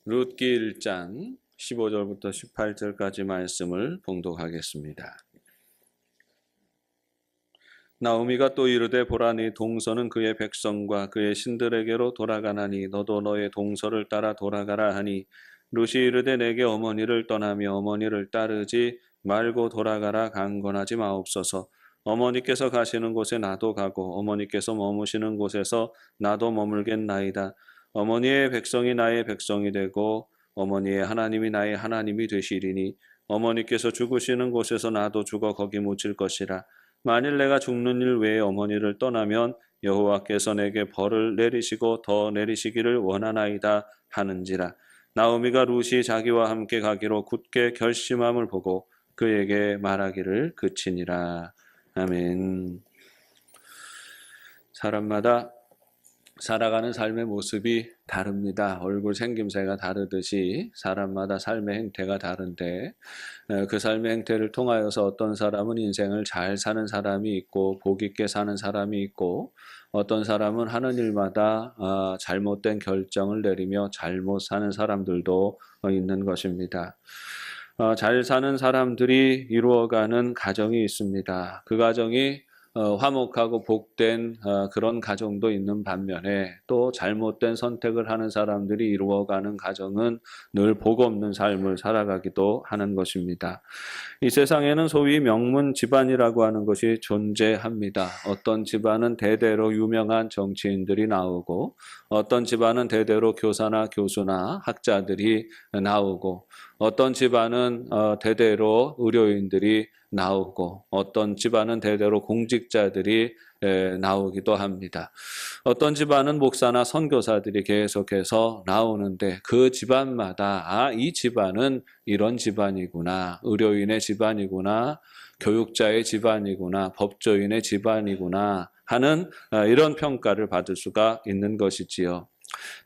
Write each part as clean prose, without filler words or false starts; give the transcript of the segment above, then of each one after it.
룻기 1장 15절부터 18절까지 말씀을 봉독하겠습니다. 나오미가 또 이르되 보라 네 동서는 그의 백성과 그의 신들에게로 돌아가나니 너도 너의 동서를 따라 돌아가라 하니 룻이 이르되 내게 어머니를 떠나며 어머니를 따르지 말고 돌아가라 강권하지 마옵소서. 어머니께서 가시는 곳에 나도 가고 어머니께서 머무시는 곳에서 나도 머물겠나이다. 어머니의 백성이 나의 백성이 되고 어머니의 하나님이 나의 하나님이 되시리니 어머니께서 죽으시는 곳에서 나도 죽어 거기 묻힐 것이라. 만일 내가 죽는 일 외에 어머니를 떠나면 여호와께서 내게 벌을 내리시고 더 내리시기를 원하나이다 하는지라. 나오미가 룻이 자기와 함께 가기로 굳게 결심함을 보고 그에게 말하기를 그치니라. 아멘. 사람마다 살아가는 삶의 모습이 다릅니다. 얼굴 생김새가 다르듯이 사람마다 삶의 행태가 다른데 그 삶의 행태를 통하여서 어떤 사람은 인생을 잘 사는 사람이 있고 복 있게 사는 사람이 있고 어떤 사람은 하는 일마다 잘못된 결정을 내리며 잘못 사는 사람들도 있는 것입니다. 잘 사는 사람들이 이루어가는 가정이 있습니다. 그 가정이 화목하고 복된 그런 가정도 있는 반면에 또 잘못된 선택을 하는 사람들이 이루어가는 가정은 늘 복 없는 삶을 살아가기도 하는 것입니다. 이 세상에는 소위 명문 집안이라고 하는 것이 존재합니다. 어떤 집안은 대대로 유명한 정치인들이 나오고 어떤 집안은 대대로 교사나 교수나 학자들이 나오고 어떤 집안은 대대로 의료인들이 나오고 어떤 집안은 대대로 공직자들이 나오기도 합니다. 어떤 집안은 목사나 선교사들이 계속해서 나오는데 그 집안마다 이 집안은 이런 집안이구나, 의료인의 집안이구나, 교육자의 집안이구나, 법조인의 집안이구나 하는 이런 평가를 받을 수가 있는 것이지요.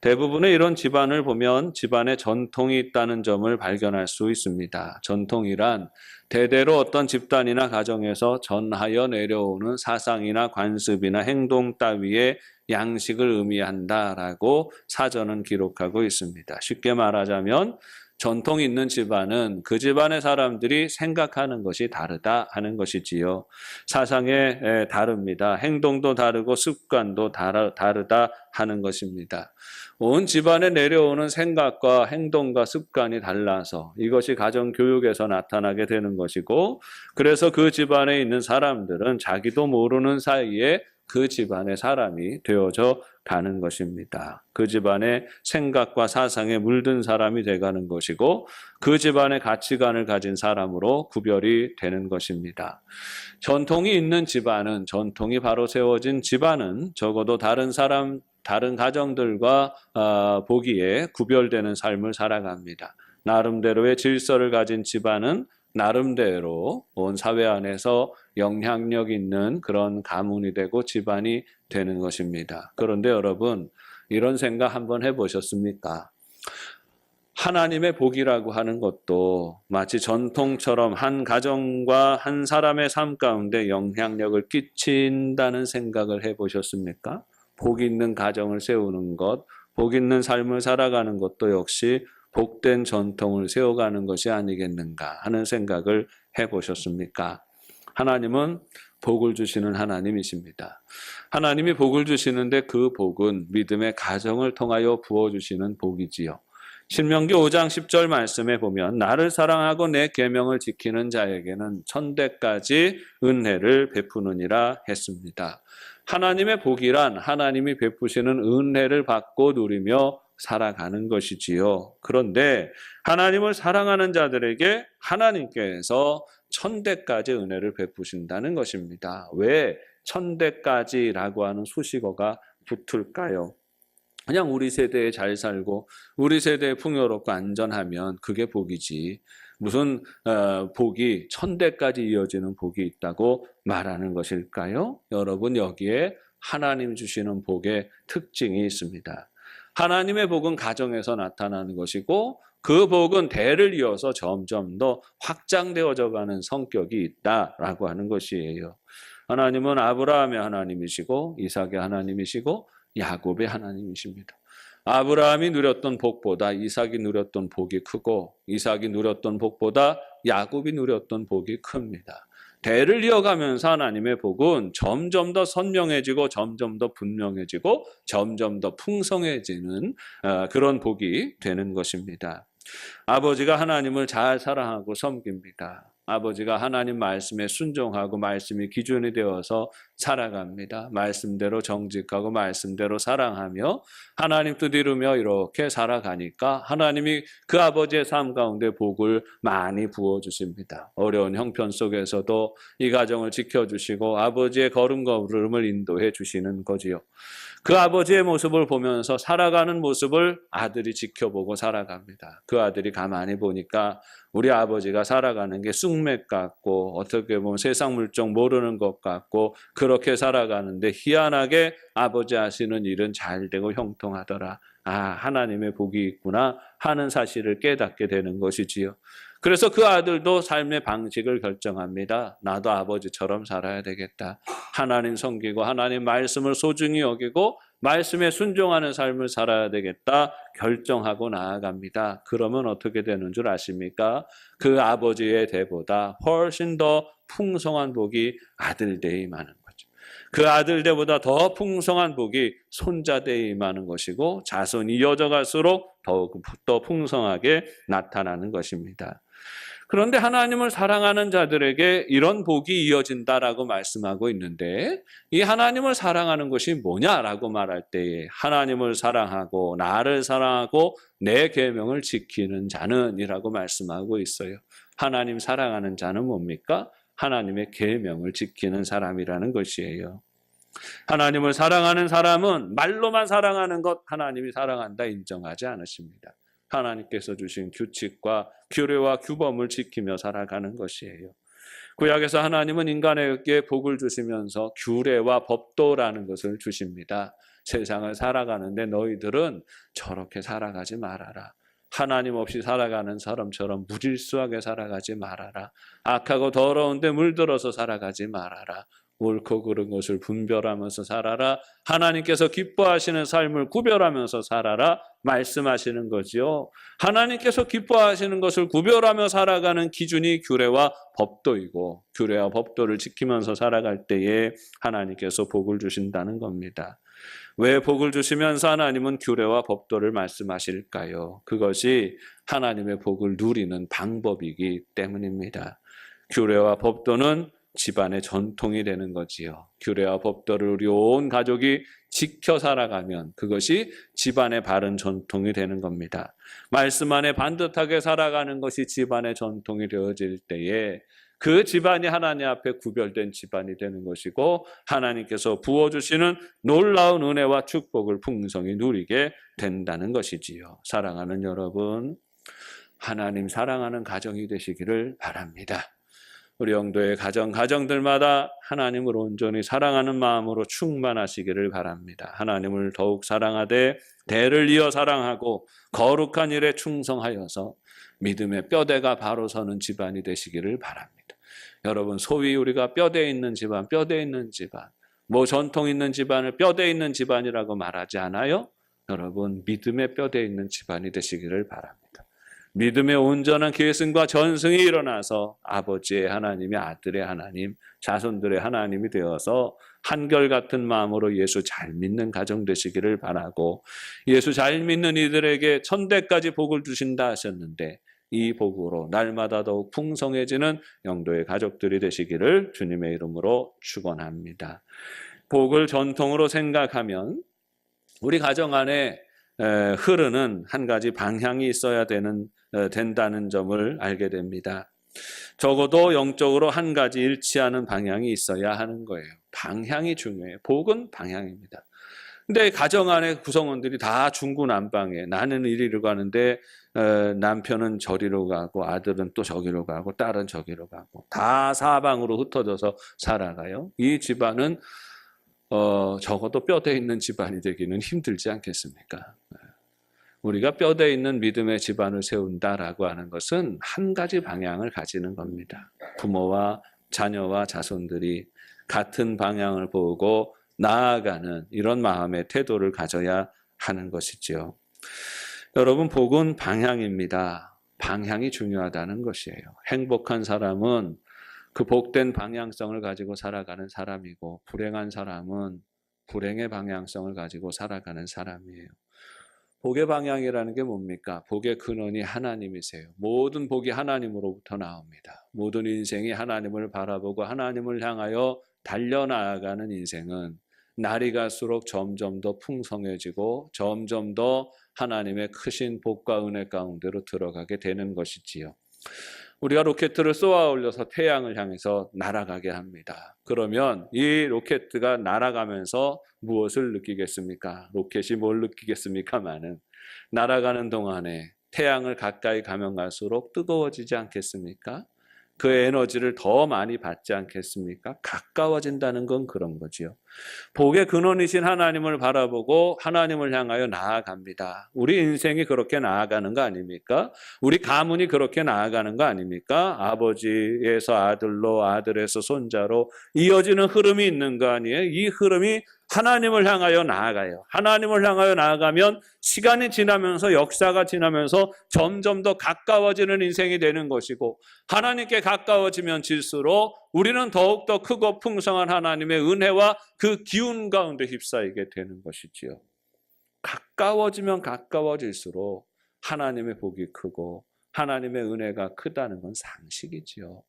대부분의 이런 집안을 보면 집안에 전통이 있다는 점을 발견할 수 있습니다. 전통이란 대대로 어떤 집단이나 가정에서 전하여 내려오는 사상이나 관습이나 행동 따위의 양식을 의미한다라고 사전은 기록하고 있습니다. 쉽게 말하자면 전통이 있는 집안은 그 집안의 사람들이 생각하는 것이 다르다 하는 것이지요. 사상에 다릅니다. 행동도 다르고 습관도 다르다 하는 것입니다. 온 집안에 내려오는 생각과 행동과 습관이 달라서 이것이 가정교육에서 나타나게 되는 것이고 그래서 그 집안에 있는 사람들은 자기도 모르는 사이에 그 집안의 사람이 되어져 가는 것입니다. 그 집안의 생각과 사상에 물든 사람이 돼가는 것이고 그 집안의 가치관을 가진 사람으로 구별이 되는 것입니다. 전통이 있는 집안은 전통이 바로 세워진 집안은 적어도 다른 가정들과 보기에 구별되는 삶을 살아갑니다. 나름대로의 질서를 가진 집안은 나름대로 온 사회 안에서 영향력 있는 그런 가문이 되고 집안이 되는 것입니다. 그런데 여러분 이런 생각 한번 해보셨습니까? 하나님의 복이라고 하는 것도 마치 전통처럼 한 가정과 한 사람의 삶 가운데 영향력을 끼친다는 생각을 해보셨습니까? 복 있는 가정을 세우는 것, 복 있는 삶을 살아가는 것도 역시 복된 전통을 세워가는 것이 아니겠는가 하는 생각을 해보셨습니까? 하나님은 복을 주시는 하나님이십니다. 하나님이 복을 주시는데 그 복은 믿음의 가정을 통하여 부어주시는 복이지요. 신명기 5장 10절 말씀에 보면 나를 사랑하고 내 계명을 지키는 자에게는 천대까지 은혜를 베푸느니라 했습니다. 하나님의 복이란 하나님이 베푸시는 은혜를 받고 누리며 살아가는 것이지요. 그런데 하나님을 사랑하는 자들에게 하나님께서 천대까지 은혜를 베푸신다는 것입니다. 왜 천대까지라고 하는 수식어가 붙을까요? 그냥 우리 세대에 잘 살고 우리 세대에 풍요롭고 안전하면 그게 복이지 무슨 복이 천대까지 이어지는 복이 있다고 말하는 것일까요? 여러분 여기에 하나님 주시는 복의 특징이 있습니다. 하나님의 복은 가정에서 나타나는 것이고 그 복은 대를 이어서 점점 더 확장되어져 가는 성격이 있다라고 하는 것이에요. 하나님은 아브라함의 하나님이시고 이삭의 하나님이시고 야곱의 하나님이십니다. 아브라함이 누렸던 복보다 이삭이 누렸던 복이 크고 이삭이 누렸던 복보다 야곱이 누렸던 복이 큽니다. 대를 이어가면서 하나님의 복은 점점 더 선명해지고 점점 더 분명해지고 점점 더 풍성해지는 그런 복이 되는 것입니다. 아버지가 하나님을 잘 사랑하고 섬깁니다. 아버지가 하나님 말씀에 순종하고 말씀이 기준이 되어서 살아갑니다. 말씀대로 정직하고 말씀대로 사랑하며 하나님 뜻 이루며 이렇게 살아가니까 하나님이 그 아버지의 삶 가운데 복을 많이 부어주십니다. 어려운 형편 속에서도 이 가정을 지켜주시고 아버지의 걸음걸음을 인도해 주시는 거지요. 그 아버지의 모습을 보면서 살아가는 모습을 아들이 지켜보고 살아갑니다. 그 아들이 가만히 보니까 우리 아버지가 살아가는 게 쑥맥 같고 어떻게 보면 세상 물정 모르는 것 같고 그렇게 살아가는데 희한하게 아버지 하시는 일은 잘 되고 형통하더라. 아, 하나님의 복이 있구나 하는 사실을 깨닫게 되는 것이지요. 그래서 그 아들도 삶의 방식을 결정합니다. 나도 아버지처럼 살아야 되겠다. 하나님 섬기고 하나님 말씀을 소중히 여기고 말씀에 순종하는 삶을 살아야 되겠다 결정하고 나아갑니다. 그러면 어떻게 되는 줄 아십니까? 그 아버지의 대보다 훨씬 더 풍성한 복이 아들 대에 임하는 거죠. 그 아들 대보다 더 풍성한 복이 손자 대에 임하는 것이고 자손이 이어져 갈수록 더욱 더 풍성하게 나타나는 것입니다. 그런데 하나님을 사랑하는 자들에게 이런 복이 이어진다라고 말씀하고 있는데 이 하나님을 사랑하는 것이 뭐냐라고 말할 때에 하나님을 사랑하고 나를 사랑하고 내 계명을 지키는 자는 이라고 말씀하고 있어요. 하나님 사랑하는 자는 뭡니까? 하나님의 계명을 지키는 사람이라는 것이에요. 하나님을 사랑하는 사람은 말로만 사랑하는 것 하나님이 사랑한다 인정하지 않으십니다. 하나님께서 주신 규칙과 규례와 규범을 지키며 살아가는 것이에요. 구약에서 하나님은 인간에게 복을 주시면서 규례와 법도라는 것을 주십니다. 세상을 살아가는데 너희들은 저렇게 살아가지 말아라. 하나님 없이 살아가는 사람처럼 무질서하게 살아가지 말아라. 악하고 더러운데 물들어서 살아가지 말아라. 옳고 그른 것을 분별하면서 살아라. 하나님께서 기뻐하시는 삶을 구별하면서 살아라 말씀하시는 거지요. 하나님께서 기뻐하시는 것을 구별하며 살아가는 기준이 규례와 법도이고 규례와 법도를 지키면서 살아갈 때에 하나님께서 복을 주신다는 겁니다. 왜 복을 주시면서 하나님은 규례와 법도를 말씀하실까요? 그것이 하나님의 복을 누리는 방법이기 때문입니다. 규례와 법도는 집안의 전통이 되는 거지요. 규례와 법도를 우리 온 가족이 지켜 살아가면 그것이 집안의 바른 전통이 되는 겁니다. 말씀 안에 반듯하게 살아가는 것이 집안의 전통이 되어질 때에 그 집안이 하나님 앞에 구별된 집안이 되는 것이고 하나님께서 부어주시는 놀라운 은혜와 축복을 풍성히 누리게 된다는 것이지요. 사랑하는 여러분, 하나님 사랑하는 가정이 되시기를 바랍니다. 우리 영도의 가정들마다 하나님을 온전히 사랑하는 마음으로 충만하시기를 바랍니다. 하나님을 더욱 사랑하되 대를 이어 사랑하고 거룩한 일에 충성하여서 믿음의 뼈대가 바로 서는 집안이 되시기를 바랍니다. 여러분, 소위 우리가 뼈대 있는 집안, 뭐 전통 있는 집안을 뼈대 있는 집안이라고 말하지 않아요? 여러분, 믿음의 뼈대 있는 집안이 되시기를 바랍니다. 믿음의 온전한 계승과 전승이 일어나서 아버지의 하나님이 아들의 하나님, 자손들의 하나님이 되어서 한결같은 마음으로 예수 잘 믿는 가정 되시기를 바라고 예수 잘 믿는 이들에게 천대까지 복을 주신다 하셨는데 이 복으로 날마다 더욱 풍성해지는 영도의 가족들이 되시기를 주님의 이름으로 축원합니다. 복을 전통으로 생각하면 우리 가정 안에 흐르는 한 가지 방향이 있어야 된다는 점을 알게 됩니다. 적어도 영적으로 한 가지 일치하는 방향이 있어야 하는 거예요. 방향이 중요해요. 복은 방향입니다. 근데 가정 안에 구성원들이 다 중구난방에 나는 이리로 가는데 남편은 저리로 가고 아들은 또 저기로 가고 딸은 저기로 가고 다 사방으로 흩어져서 살아가요. 이 집안은 적어도 뼈대 있는 집안이 되기는 힘들지 않겠습니까? 우리가 뼈대 있는 믿음의 집안을 세운다라고 하는 것은 한 가지 방향을 가지는 겁니다. 부모와 자녀와 자손들이 같은 방향을 보고 나아가는 이런 마음의 태도를 가져야 하는 것이지요. 여러분, 복은 방향입니다. 방향이 중요하다는 것이에요. 행복한 사람은 그 복된 방향성을 가지고 살아가는 사람이고, 불행한 사람은 불행의 방향성을 가지고 살아가는 사람이에요. 복의 방향이라는 게 뭡니까? 복의 근원이 하나님이세요. 모든 복이 하나님으로부터 나옵니다. 모든 인생이 하나님을 바라보고 하나님을 향하여 달려나가는 인생은 날이 갈수록 점점 더 풍성해지고 점점 더 하나님의 크신 복과 은혜 가운데로 들어가게 되는 것이지요. 우리가 로켓을 쏘아 올려서 태양을 향해서 날아가게 합니다. 그러면 이 로켓가 날아가면서 무엇을 느끼겠습니까? 로켓이 뭘 느끼겠습니까마는 날아가는 동안에 태양을 가까이 가면 갈수록 뜨거워지지 않겠습니까? 그 에너지를 더 많이 받지 않겠습니까? 가까워진다는 건 그런 거지요. 복의 근원이신 하나님을 바라보고 하나님을 향하여 나아갑니다. 우리 인생이 그렇게 나아가는 거 아닙니까? 우리 가문이 그렇게 나아가는 거 아닙니까? 아버지에서 아들로, 아들에서 손자로 이어지는 흐름이 있는 거 아니에요? 이 흐름이 하나님을 향하여 나아가요. 하나님을 향하여 나아가면 시간이 지나면서, 역사가 지나면서 점점 더 가까워지는 인생이 되는 것이고, 하나님께 가까워지면 질수록 우리는 더욱더 크고 풍성한 하나님의 은혜와 그 기운 가운데 휩싸이게 되는 것이지요. 가까워지면 가까워질수록 하나님의 복이 크고 하나님의 은혜가 크다는 건 상식이지요.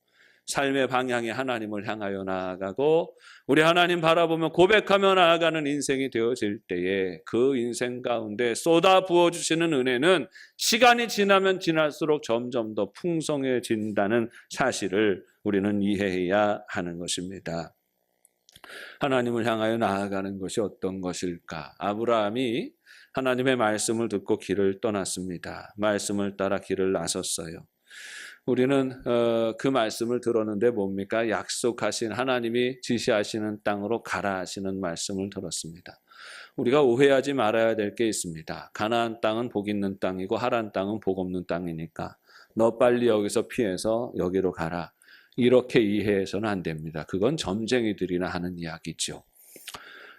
삶의 방향이 하나님을 향하여 나아가고 우리 하나님 바라보며 고백하며 나아가는 인생이 되어질 때에 그 인생 가운데 쏟아 부어주시는 은혜는 시간이 지나면 지날수록 점점 더 풍성해진다는 사실을 우리는 이해해야 하는 것입니다. 하나님을 향하여 나아가는 것이 어떤 것일까? 아브라함이 하나님의 말씀을 듣고 길을 떠났습니다. 말씀을 따라 길을 나섰어요. 우리는 그 말씀을 들었는데 뭡니까? 약속하신 하나님이 지시하시는 땅으로 가라 하시는 말씀을 들었습니다. 우리가 오해하지 말아야 될 게 있습니다. 가나안 땅은 복 있는 땅이고 하란 땅은 복 없는 땅이니까 너 빨리 여기서 피해서 여기로 가라. 이렇게 이해해서는 안 됩니다. 그건 점쟁이들이나 하는 이야기죠.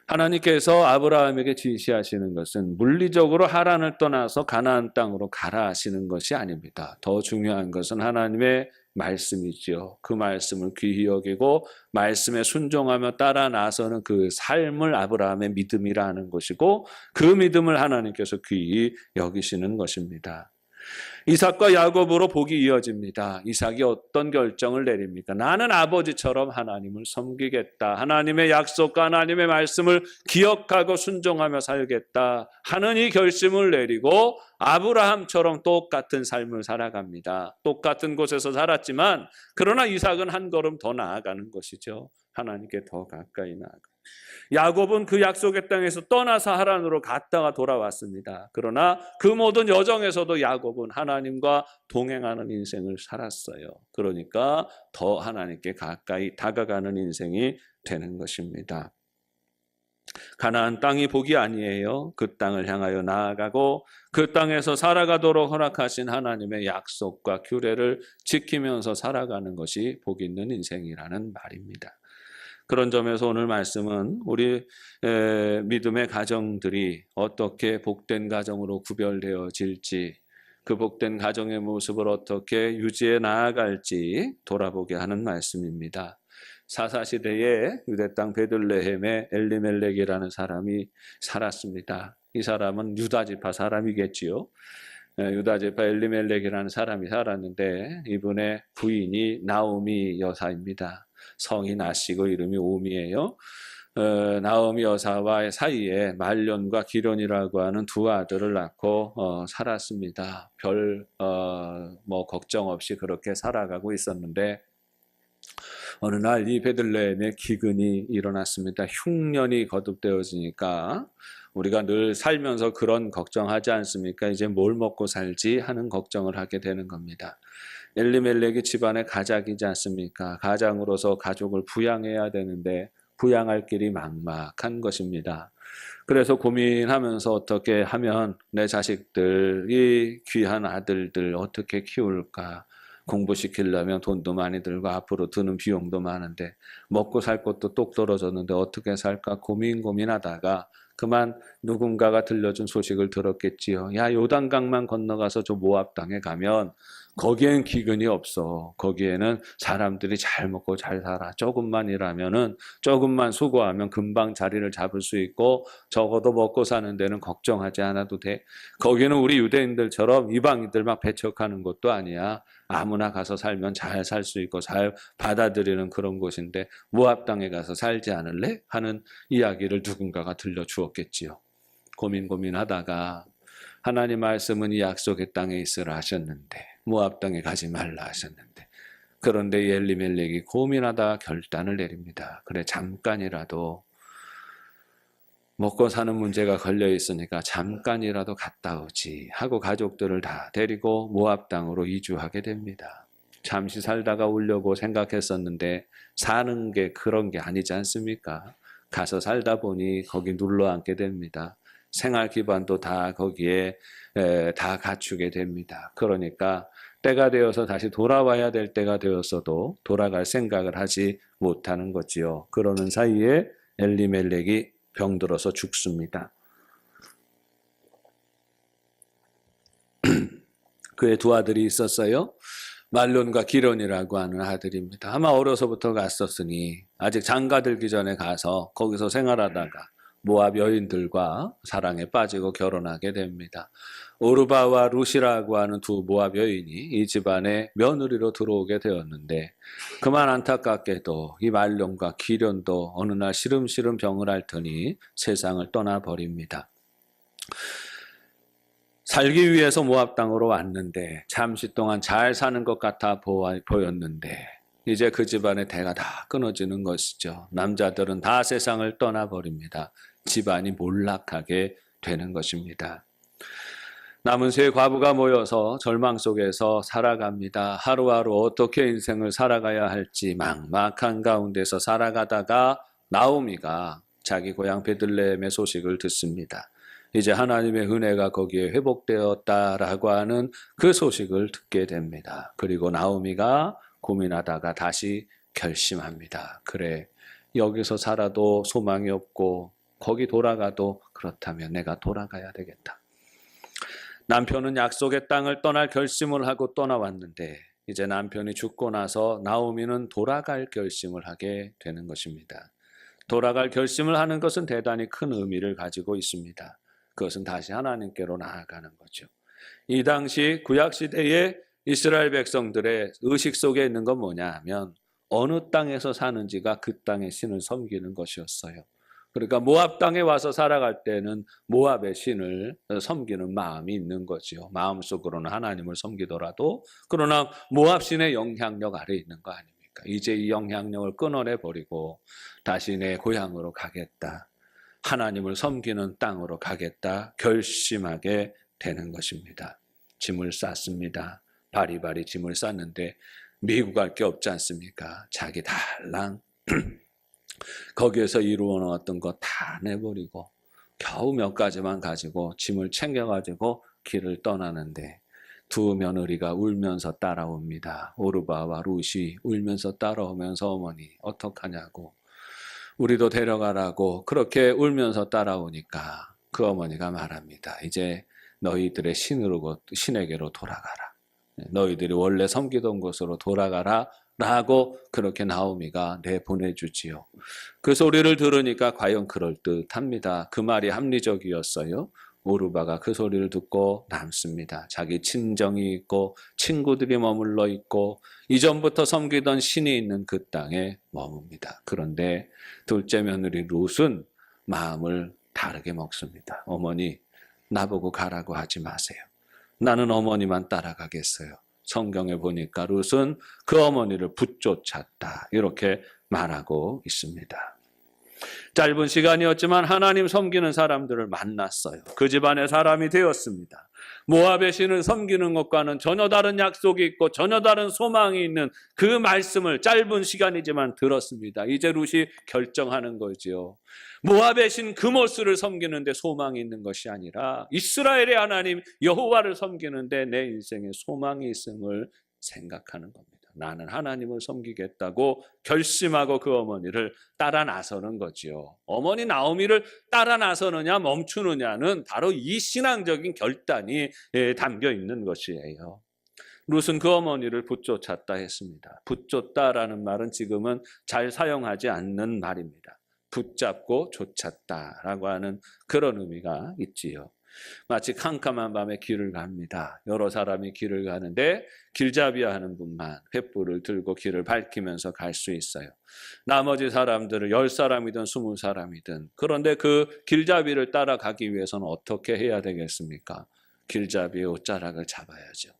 하나님께서 아브라함에게 지시하시는 것은 물리적으로 하란을 떠나서 가나안 땅으로 가라 하시는 것이 아닙니다. 더 중요한 것은 하나님의 말씀이지요. 그 말씀을 귀히 여기고 말씀에 순종하며 따라 나서는 그 삶을 아브라함의 믿음이라 는 것이고 그 믿음을 하나님께서 귀히 여기시는 것입니다. 이삭과 야곱으로 복이 이어집니다. 이삭이 어떤 결정을 내립니까? 나는 아버지처럼 하나님을 섬기겠다. 하나님의 약속과 하나님의 말씀을 기억하고 순종하며 살겠다 하는 이 결심을 내리고 아브라함처럼 똑같은 삶을 살아갑니다. 똑같은 곳에서 살았지만 그러나 이삭은 한 걸음 더 나아가는 것이죠. 하나님께 더 가까이 나아가. 야곱은 그 약속의 땅에서 떠나서 하란으로 갔다가 돌아왔습니다. 그러나 그 모든 여정에서도 야곱은 하나님과 동행하는 인생을 살았어요. 그러니까 더 하나님께 가까이 다가가는 인생이 되는 것입니다. 가나안 땅이 복이 아니에요. 그 땅을 향하여 나아가고 그 땅에서 살아가도록 허락하신 하나님의 약속과 규례를 지키면서 살아가는 것이 복 있는 인생이라는 말입니다. 그런 점에서 오늘 말씀은 우리 믿음의 가정들이 어떻게 복된 가정으로 구별되어질지, 그 복된 가정의 모습을 어떻게 유지해 나아갈지 돌아보게 하는 말씀입니다. 사사시대에 유대 땅 베들레헴에 엘리멜렉이라는 사람이 살았습니다. 이 사람은 유다지파 사람이겠지요. 유다지파 엘리멜렉이라는 사람이 살았는데 이분의 부인이 나오미 여사입니다. 성이 나시고 이름이 오미예요. 나오미 여사와의 사이에 말련과 기련이라고 하는 두 아들을 낳고 살았습니다. 별 걱정 없이 그렇게 살아가고 있었는데 어느 날 이 베들레헴에 기근이 일어났습니다. 흉년이 거듭되어지니까 우리가 늘 살면서 그런 걱정하지 않습니까? 이제 뭘 먹고 살지 하는 걱정을 하게 되는 겁니다. 엘리멜렉이 집안의 가장이지 않습니까? 가장으로서 가족을 부양해야 되는데 부양할 길이 막막한 것입니다. 그래서 고민하면서 어떻게 하면 내 자식들, 이 귀한 아들들 어떻게 키울까? 공부시키려면 돈도 많이 들고 앞으로 드는 비용도 많은데 먹고 살 것도 똑 떨어졌는데 어떻게 살까 고민하다가 그만 누군가가 들려준 소식을 들었겠지요. 야, 요단강만 건너가서 저 모압 땅에 가면 거기엔 기근이 없어. 거기에는 사람들이 잘 먹고 잘 살아. 조금만 일하면은, 조금만 수고하면 금방 자리를 잡을 수 있고, 적어도 먹고 사는 데는 걱정하지 않아도 돼. 거기는 우리 유대인들처럼 이방인들 막 배척하는 곳도 아니야. 아무나 가서 살면 잘 살 수 있고 잘 받아들이는 그런 곳인데 모압 땅에 가서 살지 않을래? 하는 이야기를 누군가가 들려주었겠지요. 고민하다가 하나님 말씀은 이 약속의 땅에 있으라 하셨는데 모압 땅에 가지 말라 하셨는데, 그런데 엘리멜렉이 고민하다 결단을 내립니다. 그래, 잠깐이라도 먹고 사는 문제가 걸려 있으니까 잠깐이라도 갔다 오지 하고 가족들을 다 데리고 모압 땅으로 이주하게 됩니다. 잠시 살다가 오려고 생각했었는데 사는 게 그런 게 아니지 않습니까? 가서 살다 보니 거기 눌러 앉게 됩니다. 생활 기반도 다 거기에 다 갖추게 됩니다. 그러니까 때가 되어서 다시 돌아와야 될 때가 되었어도 돌아갈 생각을 하지 못하는 거지요. 그러는 사이에 엘리멜렉이 병들어서 죽습니다. 그의 두 아들이 있었어요. 말론과 기론이라고 하는 아들입니다. 아마 어려서부터 갔었으니 아직 장가들기 전에 가서 거기서 생활하다가 모압 여인들과 사랑에 빠지고 결혼하게 됩니다. 오르바와 룻이라고 하는 두 모압 여인이 이 집안에 며느리로 들어오게 되었는데, 그만 안타깝게도 이 말론과 기련도 어느 날 시름시름 병을 앓더니 세상을 떠나버립니다. 살기 위해서 모압 땅으로 왔는데 잠시 동안 잘 사는 것 같아 보였는데 이제 그 집안의 대가 다 끊어지는 것이죠. 남자들은 다 세상을 떠나버립니다. 집안이 몰락하게 되는 것입니다. 남은 세 과부가 모여서 절망 속에서 살아갑니다. 하루하루 어떻게 인생을 살아가야 할지 막막한 가운데서 살아가다가 나오미가 자기 고향 베들레헴의 소식을 듣습니다. 이제 하나님의 은혜가 거기에 회복되었다라고 하는 그 소식을 듣게 됩니다. 그리고 나오미가 고민하다가 다시 결심합니다. 그래, 여기서 살아도 소망이 없고 거기 돌아가도 그렇다면 내가 돌아가야 되겠다. 남편은 약속의 땅을 떠날 결심을 하고 떠나왔는데 이제 남편이 죽고 나서 나오미는 돌아갈 결심을 하게 되는 것입니다. 돌아갈 결심을 하는 것은 대단히 큰 의미를 가지고 있습니다. 그것은 다시 하나님께로 나아가는 거죠. 이 당시 구약시대의 이스라엘 백성들의 의식 속에 있는 건 뭐냐 하면 어느 땅에서 사는지가 그 땅의 신을 섬기는 것이었어요. 그러니까 모압 땅에 와서 살아갈 때는 모압의 신을 섬기는 마음이 있는 거지요. 마음속으로는 하나님을 섬기더라도 그러나 모압 신의 영향력 아래 있는 거 아닙니까? 이제 이 영향력을 끊어내버리고 다시 내 고향으로 가겠다. 하나님을 섬기는 땅으로 가겠다 결심하게 되는 것입니다. 짐을 쌌습니다. 바리바리 짐을 쌌는데 미국 갈 게 없지 않습니까? 자기 달랑 거기에서 이루어 놓았던 거 다 내버리고 겨우 몇 가지만 가지고 짐을 챙겨가지고 길을 떠나는데 두 며느리가 울면서 따라옵니다. 오르바와 룻이 울면서 따라오면서 어머니 어떡하냐고, 우리도 데려가라고 그렇게 울면서 따라오니까 그 어머니가 말합니다. 이제 너희들의 신에게로 돌아가라. 너희들이 원래 섬기던 곳으로 돌아가라 라고 그렇게 나오미가 내보내주지요. 그 소리를 들으니까 과연 그럴듯합니다. 그 말이 합리적이었어요. 오르바가 그 소리를 듣고 남습니다. 자기 친정이 있고 친구들이 머물러 있고 이전부터 섬기던 신이 있는 그 땅에 머뭅니다. 그런데 둘째 며느리 룻은 마음을 다르게 먹습니다. 어머니, 나보고 가라고 하지 마세요. 나는 어머니만 따라가겠어요. 성경에 보니까 룻은 그 어머니를 붙쫓았다. 이렇게 말하고 있습니다. 짧은 시간이었지만 하나님 섬기는 사람들을 만났어요. 그 집안의 사람이 되었습니다. 모압의 신을 섬기는 것과는 전혀 다른 약속이 있고 전혀 다른 소망이 있는 그 말씀을 짧은 시간이지만 들었습니다. 이제 룻이 결정하는 거지요. 모압의 신 그모스를 섬기는데 소망이 있는 것이 아니라 이스라엘의 하나님 여호와를 섬기는데 내 인생에 소망이 있음을 생각하는 겁니다. 나는 하나님을 섬기겠다고 결심하고 그 어머니를 따라 나서는 거지요. 어머니 나오미를 따라 나서느냐 멈추느냐는 바로 이 신앙적인 결단이 담겨 있는 것이에요. 룻은 그 어머니를 붙쫓았다 했습니다. 붙쫓다라는 말은 지금은 잘 사용하지 않는 말입니다. 붙잡고 쫓았다라고 하는 그런 의미가 있지요. 마치 캄캄한 밤에 길을 갑니다. 여러 사람이 길을 가는데 길잡이야 하는 분만 횃불을 들고 길을 밝히면서 갈 수 있어요. 나머지 사람들을 10사람이든 20사람이든 그런데 그 길잡이를 따라가기 위해서는 어떻게 해야 되겠습니까? 길잡이의 옷자락을 잡아야죠.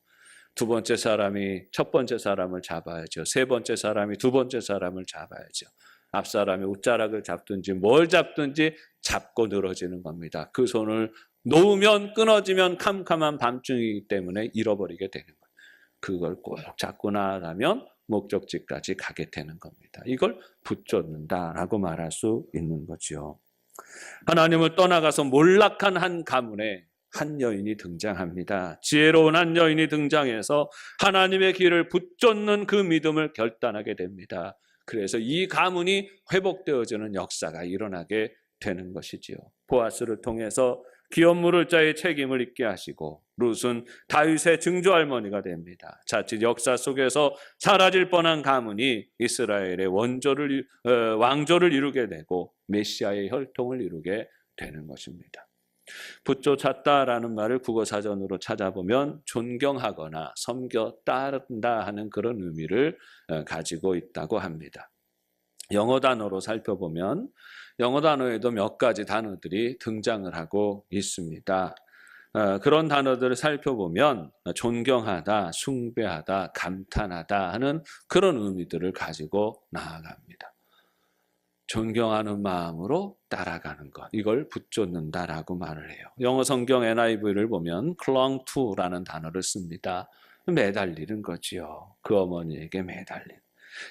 두 번째 사람이 첫 번째 사람을 잡아야죠. 세 번째 사람이 두 번째 사람을 잡아야죠. 앞 사람이 옷자락을 잡든지 뭘 잡든지 잡고 늘어지는 겁니다. 그 손을 놓으면 끊어지면 캄캄한 밤중이기 때문에 잃어버리게 되는 거예요. 그걸 꼭 잡고 나가면 목적지까지 가게 되는 겁니다. 이걸 붙잡는다라고 말할 수 있는 거죠. 하나님을 떠나가서 몰락한 한 가문에 한 여인이 등장합니다. 지혜로운 한 여인이 등장해서 하나님의 길을 붙잡는 그 믿음을 결단하게 됩니다. 그래서 이 가문이 회복되어지는 역사가 일어나게 되는 것이지요. 보아스를 통해서 기업 물을 자의 책임을 잊게 하시고 룻은 다윗의 증조할머니가 됩니다. 자칫 역사 속에서 사라질 뻔한 가문이 이스라엘의 왕조를 이루게 되고 메시아의 혈통을 이루게 되는 것입니다. 붙쫓았다라는 말을 국어사전으로 찾아보면 존경하거나 섬겨 따른다 하는 그런 의미를 가지고 있다고 합니다. 영어 단어로 살펴보면 영어 단어에도 몇 가지 단어들이 등장을 하고 있습니다. 그런 단어들을 살펴보면 존경하다, 숭배하다, 감탄하다 하는 그런 의미들을 가지고 나아갑니다. 존경하는 마음으로 따라가는 것, 이걸 붙쫓는다라고 말을 해요. 영어 성경 NIV를 보면 clung to라는 단어를 씁니다. 매달리는 거지요. 그 어머니에게 매달린.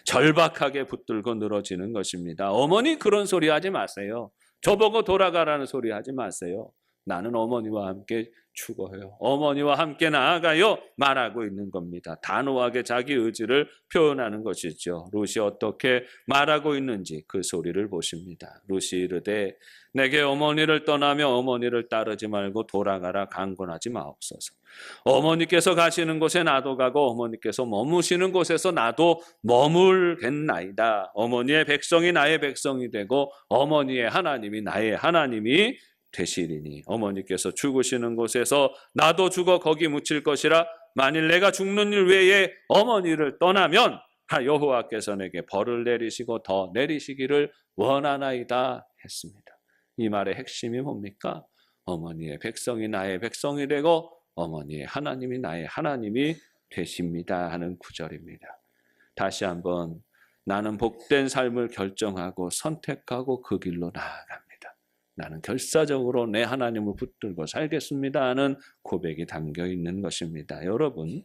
절박하게 붙들고 늘어지는 것입니다. 어머니 그런 소리 하지 마세요. 저보고 돌아가라는 소리 하지 마세요. 나는 어머니와 함께 죽어요. 어머니와 함께 나아가요. 말하고 있는 겁니다. 단호하게 자기 의지를 표현하는 것이죠. 룻이 어떻게 말하고 있는지 그 소리를 보십니다. 룻이 이르되 내게 어머니를 떠나며 어머니를 따르지 말고 돌아가라 강권하지 마옵소서. 어머니께서 가시는 곳에 나도 가고 어머니께서 머무시는 곳에서 나도 머물겠나이다. 어머니의 백성이 나의 백성이 되고 어머니의 하나님이 나의 하나님이 되시리니 어머니께서 죽으시는 곳에서 나도 죽어 거기 묻힐 것이라. 만일 내가 죽는 일 외에 어머니를 떠나면 여호와께서 내게 벌을 내리시고 더 내리시기를 원하나이다 했습니다. 이 말의 핵심이 뭡니까? 어머니의 백성이 나의 백성이 되고 어머니의 하나님이 나의 하나님이 되십니다 하는 구절입니다. 다시 한번 나는 복된 삶을 결정하고 선택하고 그 길로 나아갑니다. 나는 결사적으로 내 하나님을 붙들고 살겠습니다 하는 고백이 담겨 있는 것입니다. 여러분,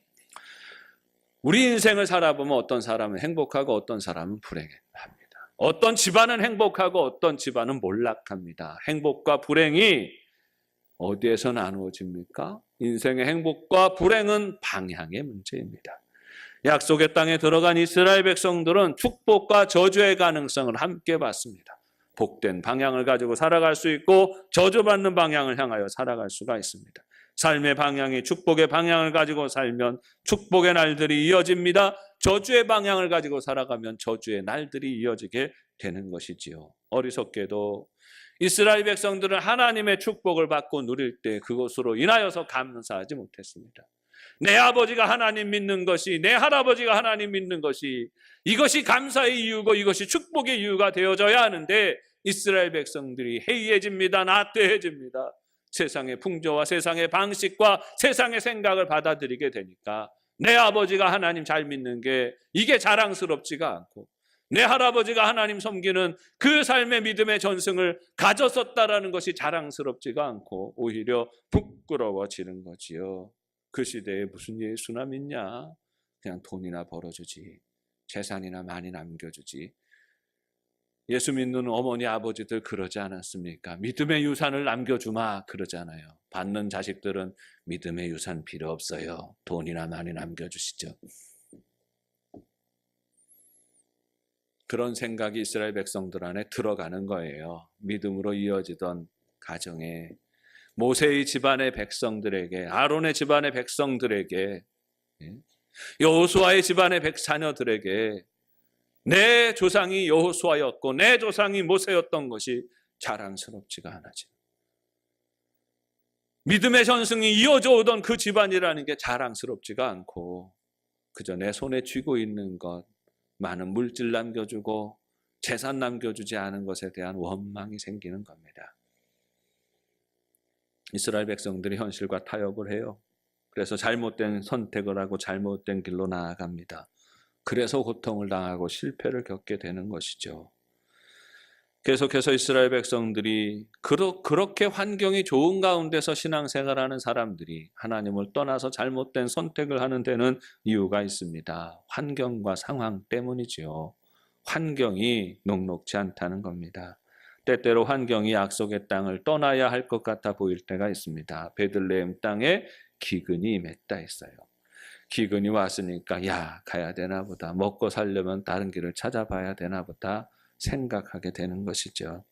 우리 인생을 살아보면 어떤 사람은 행복하고 어떤 사람은 불행합니다. 어떤 집안은 행복하고 어떤 집안은 몰락합니다. 행복과 불행이 어디에서 나누어집니까? 인생의 행복과 불행은 방향의 문제입니다. 약속의 땅에 들어간 이스라엘 백성들은 축복과 저주의 가능성을 함께 봤습니다. 복된 방향을 가지고 살아갈 수 있고 저주받는 방향을 향하여 살아갈 수가 있습니다. 삶의 방향이 축복의 방향을 가지고 살면 축복의 날들이 이어집니다. 저주의 방향을 가지고 살아가면 저주의 날들이 이어지게 되는 것이지요. 어리석게도 이스라엘 백성들은 하나님의 축복을 받고 누릴 때 그것으로 인하여서 감사하지 못했습니다. 내 아버지가 하나님 믿는 것이, 내 할아버지가 하나님 믿는 것이, 이것이 감사의 이유고 이것이 축복의 이유가 되어져야 하는데 이스라엘 백성들이 해이해집니다. 나태해집니다. 세상의 풍조와 세상의 방식과 세상의 생각을 받아들이게 되니까 내 아버지가 하나님 잘 믿는 게 이게 자랑스럽지가 않고 내 할아버지가 하나님 섬기는 그 삶의 믿음의 전승을 가졌었다라는 것이 자랑스럽지가 않고 오히려 부끄러워지는 거지요. 그 시대에 무슨 예수나 믿냐? 그냥 돈이나 벌어주지, 재산이나 많이 남겨주지. 예수 믿는 어머니 아버지들 그러지 않았습니까? 믿음의 유산을 남겨주마 그러잖아요. 받는 자식들은 믿음의 유산 필요 없어요. 돈이나 많이 남겨주시죠. 그런 생각이 이스라엘 백성들 안에 들어가는 거예요. 믿음으로 이어지던 가정에 모세의 집안의 백성들에게, 아론의 집안의 백성들에게, 여호수아의 집안의 자녀들에게 내 조상이 여호수아였고 내 조상이 모세였던 것이 자랑스럽지가 않아지. 믿음의 전승이 이어져 오던 그 집안이라는 게 자랑스럽지가 않고 그저 내 손에 쥐고 있는 것, 많은 물질 남겨주고 재산 남겨주지 않은 것에 대한 원망이 생기는 겁니다. 이스라엘 백성들이 현실과 타협을 해요. 그래서 잘못된 선택을 하고 잘못된 길로 나아갑니다. 그래서 고통을 당하고 실패를 겪게 되는 것이죠. 계속해서 이스라엘 백성들이 그렇게 환경이 좋은 가운데서 신앙생활하는 사람들이 하나님을 떠나서 잘못된 선택을 하는 데는 이유가 있습니다. 환경과 상황 때문이지요. 환경이 녹록지 않다는 겁니다. 때때로 환경이 약속의 땅을 떠나야 할 것 같아 보일 때가 있습니다. 베들레헴 땅에 기근이 임했다 했어요. 기근이 왔으니까 야, 가야 되나 보다. 먹고 살려면 다른 길을 찾아봐야 되나 보다 생각하게 되는 것이죠.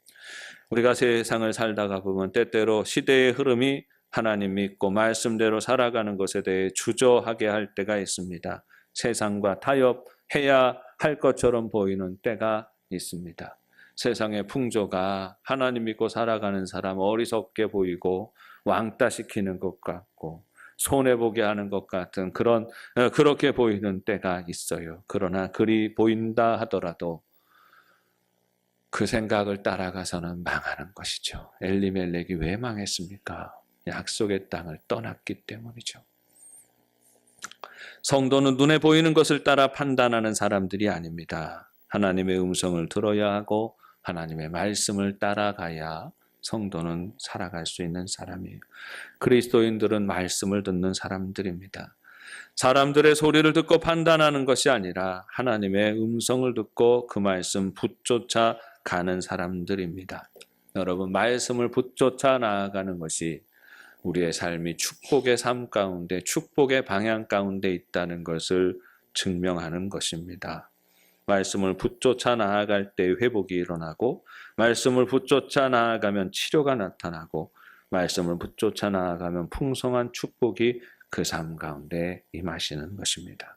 우리가 세상을 살다가 보면 때때로 시대의 흐름이 하나님 믿고 말씀대로 살아가는 것에 대해 주저하게 할 때가 있습니다. 세상과 타협해야 할 것처럼 보이는 때가 있습니다. 세상의 풍조가 하나님 믿고 살아가는 사람 어리석게 보이고 왕따시키는 것 같고 손해보게 하는 것 같은 그렇게 보이는 때가 있어요. 그러나 그리 보인다 하더라도 그 생각을 따라가서는 망하는 것이죠. 엘리멜렉이 왜 망했습니까? 약속의 땅을 떠났기 때문이죠. 성도는 눈에 보이는 것을 따라 판단하는 사람들이 아닙니다. 하나님의 음성을 들어야 하고 하나님의 말씀을 따라가야 성도는 살아갈 수 있는 사람이에요. 그리스도인들은 말씀을 듣는 사람들입니다. 사람들의 소리를 듣고 판단하는 것이 아니라 하나님의 음성을 듣고 그 말씀 붙쫓아 가는 사람들입니다. 여러분, 말씀을 붙쫓아 나아가는 것이 우리의 삶이 축복의 삶 가운데, 축복의 방향 가운데 있다는 것을 증명하는 것입니다. 말씀을 붙쫓아 나아갈 때 회복이 일어나고, 말씀을 붙쫓아 나아가면 치료가 나타나고, 말씀을 붙쫓아 나아가면 풍성한 축복이 그 삶 가운데 임하시는 것입니다.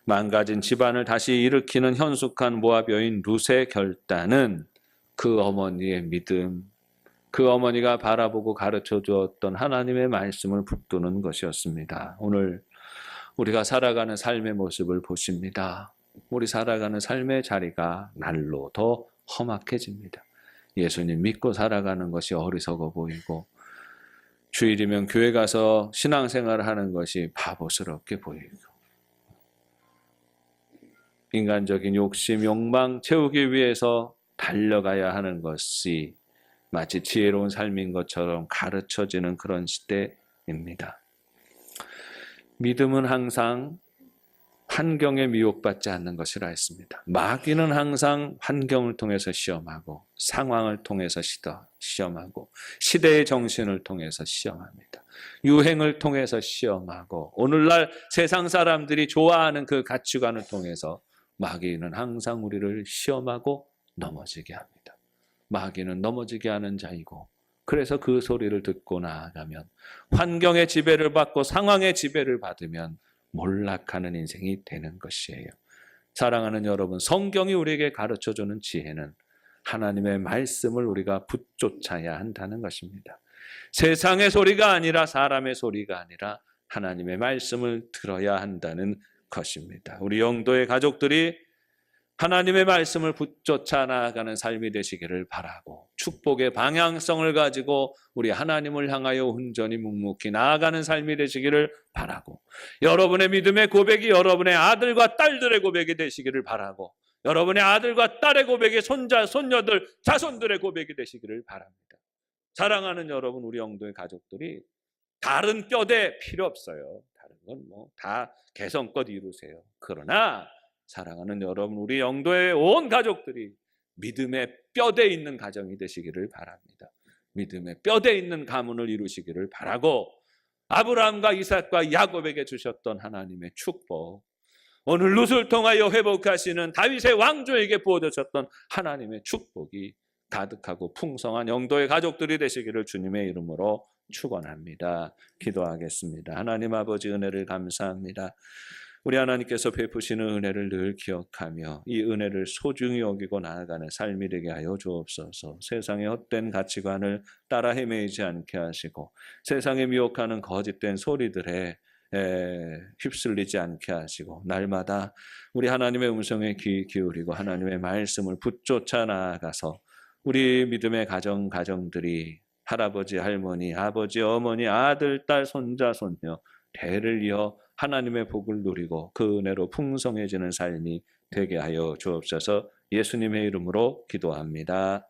망가진 집안을 다시 일으키는 현숙한 모압 여인 룻의 결단은 그 어머니의 믿음, 그 어머니가 바라보고 가르쳐 주었던 하나님의 말씀을 붙드는 것이었습니다. 오늘 우리가 살아가는 삶의 모습을 보십니다. 우리 살아가는 삶의 자리가 날로 더 험악해집니다. 예수님 믿고 살아가는 것이 어리석어 보이고 주일이면 교회 가서 신앙생활을 하는 것이 바보스럽게 보이고 인간적인 욕심, 욕망 채우기 위해서 달려가야 하는 것이 마치 지혜로운 삶인 것처럼 가르쳐지는 그런 시대입니다. 믿음은 항상 환경에 미혹받지 않는 것이라 했습니다. 마귀는 항상 환경을 통해서 시험하고 상황을 통해서 시험하고 시대의 정신을 통해서 시험합니다. 유행을 통해서 시험하고 오늘날 세상 사람들이 좋아하는 그 가치관을 통해서 마귀는 항상 우리를 시험하고 넘어지게 합니다. 마귀는 넘어지게 하는 자이고 그래서 그 소리를 듣고 나아가면 환경의 지배를 받고 상황의 지배를 받으면 몰락하는 인생이 되는 것이에요. 사랑하는 여러분, 성경이 우리에게 가르쳐주는 지혜는 하나님의 말씀을 우리가 붙쫓아야 한다는 것입니다. 세상의 소리가 아니라 사람의 소리가 아니라 하나님의 말씀을 들어야 한다는 것입니다. 우리 영도의 가족들이 하나님의 말씀을 붙쫓아 나아가는 삶이 되시기를 바라고 축복의 방향성을 가지고 우리 하나님을 향하여 온전히 묵묵히 나아가는 삶이 되시기를 바라고 여러분의 믿음의 고백이 여러분의 아들과 딸들의 고백이 되시기를 바라고 여러분의 아들과 딸의 고백이 손자, 손녀들, 자손들의 고백이 되시기를 바랍니다. 사랑하는 여러분, 우리 영도의 가족들이 다른 뼈대 필요 없어요. 다른 건 뭐 다 개성껏 이루세요. 그러나 사랑하는 여러분, 우리 영도의 온 가족들이 믿음의 뼈대 있는 가정이 되시기를 바랍니다. 믿음의 뼈대 있는 가문을 이루시기를 바라고 아브라함과 이삭과 야곱에게 주셨던 하나님의 축복, 오늘 룻을 통하여 회복하시는 다윗의 왕조에게 부어주셨던 하나님의 축복이 가득하고 풍성한 영도의 가족들이 되시기를 주님의 이름으로 축원합니다. 기도하겠습니다. 하나님 아버지, 은혜를 감사합니다. 우리 하나님께서 베푸시는 은혜를 늘 기억하며 이 은혜를 소중히 여기고 나아가는 삶이 되게 하여 주옵소서. 세상의 헛된 가치관을 따라 헤매이지 않게 하시고 세상에 미혹하는 거짓된 소리들에 휩쓸리지 않게 하시고 날마다 우리 하나님의 음성에 귀 기울이고 하나님의 말씀을 붙쫓아 나아가서 우리 믿음의 가정들이 할아버지, 할머니, 아버지, 어머니, 아들, 딸, 손자, 손녀 대를 이어 하나님의 복을 누리고 그 은혜로 풍성해지는 삶이 되게 하여 주옵소서. 예수님의 이름으로 기도합니다.